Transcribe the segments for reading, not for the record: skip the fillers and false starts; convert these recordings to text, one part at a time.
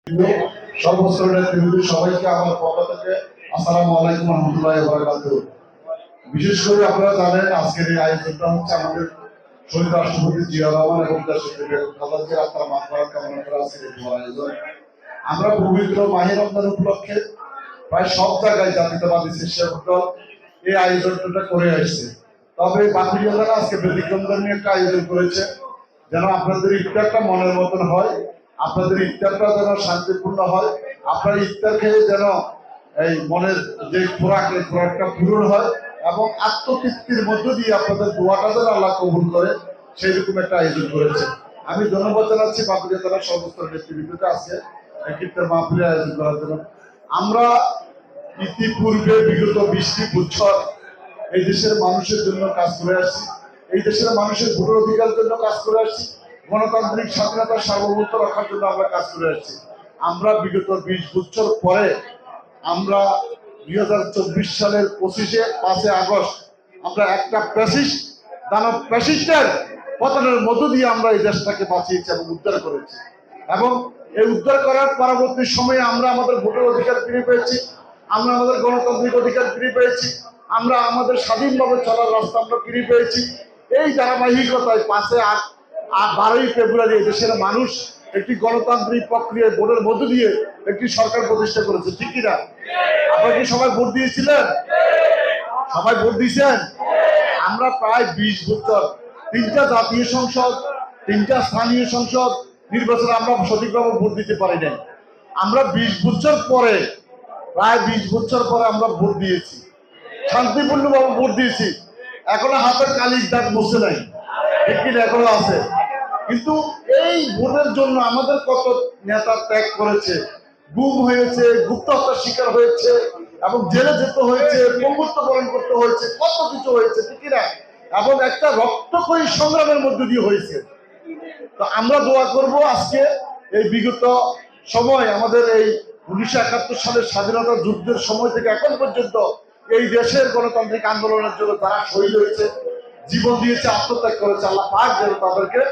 সর্বস্তরের সবাইকে আমার পক্ষ থেকে আসসালামু আলাইকুম রহমতুল্লাহি ওয়া বারাকাতুহু। বিশেষ করে আপনারা জানেন আজকের এই আয়োজনটা হচ্ছে আমাদের শহীদ রাষ্ট্রপতি জিয়া রহমান এবং দেশের খালেদা জিয়ার আত্মার মাগফিরাত কামনা করে আজকের এই আয়োজন। আমরা পবিত্র মাহে রমজান উপলক্ষে প্রায় সব জায়গায় জাতীয়তাবাদী স্বেচ্ছাসেবক দল এই আয়োজনটা করে আসছে। তবে বাকিরা আজকে ব্যতিক্রম নিয়ে একটা আয়োজন করেছে, যেন আপনাদের ইফতারটা মনের মতন হয়, আপনাদের ইফতারটা যেন শান্তিপূর্ণ হয়, আপনার ইফতার খেয়ে যেন এই মনের যে খোরাকটা পূরণ হয় এবং আত্মতৃপ্তির মধ্য দিয়ে আপনাদের দোয়াটা যেন আল্লাহ কবুল করে, সেই রকম একটা আয়োজন করেছে। আমি ধন্যবাদ জানাচ্ছি বাকুড়িয়া জেলার সর্বস্তর নেতৃবৃন্দকে আজকে ইফতার মাহফিলের আয়োজন করার জন্য। আমরা ইতিপূর্বে বিগত 20টি বছর এই দেশের মানুষের জন্য কাজ করে আসছি, এই দেশের মানুষের ভোটের অধিকারের জন্য কাজ করে আসছি, গণতান্ত্রিক স্বাধীনতার সার্বভৌমত্ব রক্ষার জন্য আমরা কাজ করে আসছি। আমরা বিগত 20 বছর পরে আমরা 2024 সালের 5 আগস্ট আমরা একটা প্যাসিস্টের পতনের মধ্য দিয়ে আমরা এই দেশটাকে বাঁচিয়েছি এবং উদ্ধার করেছি। এবং এই উদ্ধার করার পরবর্তী সময়ে আমরা আমাদের ভোটের অধিকার ফিরে পেয়েছি, আমরা আমাদের গণতান্ত্রিক অধিকার ফিরে পেয়েছি, আমরা আমাদের স্বাধীনভাবে চলার রাস্তা আমরা ফিরে পেয়েছি। এই ধারাবাহিকতায় 12ই ফেব্রুয়ারি দেশের মানুষ একটি গণতান্ত্রিক প্রক্রিয়ায় ভোটের মধ্য দিয়ে একটি সরকার প্রতিষ্ঠা করেছে, ঠিক কিনা? আপনারা কি সবাই ভোট দিয়েছিলেন? সবাই ভোট দিয়েছেন? আমরা প্রায় 20 বছর 3টা জাতীয় সংসদ, 3টা স্থানীয় সংসদ নির্বাচনে আমরা সঠিকভাবে ভোট দিতে পারি নাই। আমরা 20 বছর পরে, প্রায় 20 বছর পরে আমরা ভোট দিয়েছি, শান্তিপূর্ণভাবে ভোট দিয়েছি। এখনো হাতের কালির দাগ বসে নাই, ঠিক কিনা? এখনো আছে। কিন্তু এই ভোটের জন্য আমাদের কত নেতা ত্যাগ করেছে, গুম হয়েছে, গুপ্ত হত্যার শিকার হয়েছে এবং জেলে যেতে হয়েছে, পঙ্গুত্ব বরণ করতে হয়েছে, কত কিছু হয়েছে, ঠিক কিনা? এবং একটা রক্তক্ষয়ী সংগ্রামের মধ্যে দিয়ে হয়েছে। তো আমরা দোয়া করব আজকে এই বিগত সময় আমাদের এই 1971 সালের স্বাধীনতা যুদ্ধের সময় থেকে এখন পর্যন্ত এই দেশের গণতান্ত্রিক আন্দোলনের জন্য যারা শহীদ হয়েছে, জীবন দিয়েছে, আত্মত্যাগ করেছে, আল্লাহ পাক যেন তাদেরকে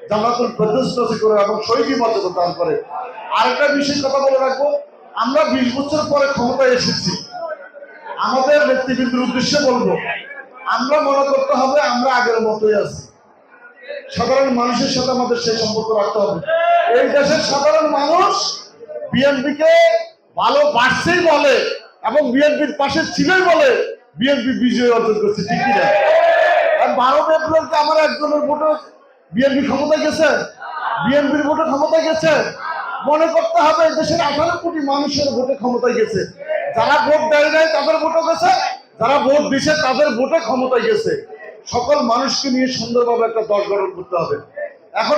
জান্নাতুল ফেরদৌস নসিব করে এবং শহীদী মর্যাদা দান করে। আরেকটা বিশেষ কথা বলে রাখবো, আমরা 20 বছর পরে ক্ষমতায় এসেছি। আমাদের নেতৃবৃন্দের উদ্দেশ্যে বলবো, আমরা মনে করতে হবে আমরা আগের মতোই আছি। সাধারণ মানুষের সাথে আমাদের সেই সম্পর্ক রাখতে হবে। এই দেশের সাধারণ মানুষ বিএনপিকে ভালোবাসছেই বলে এবং বিএনপির পাশে ছিলই বলে বিএনপি বিজয় অর্জন করছে, ঠিক কিনা? আর 12 ফেব্রুয়ারিতে আমার একজনের ভোটে বিএনপি ক্ষমতায় গেছে, বিএনপির ভোটে ক্ষমতায় গেছে। মনে করতে হবে দেশের 18 কোটি মানুষের ভোটে ক্ষমতায় গেছে। যারা ভোট দেয় নাই তাদের ভোটও গেছে, যারা ভোট দিছে তাদের ভোটে ক্ষমতায় গেছে। সকল মানুষকে নিয়ে সুন্দরভাবে একটা দল গঠন করতে হবে।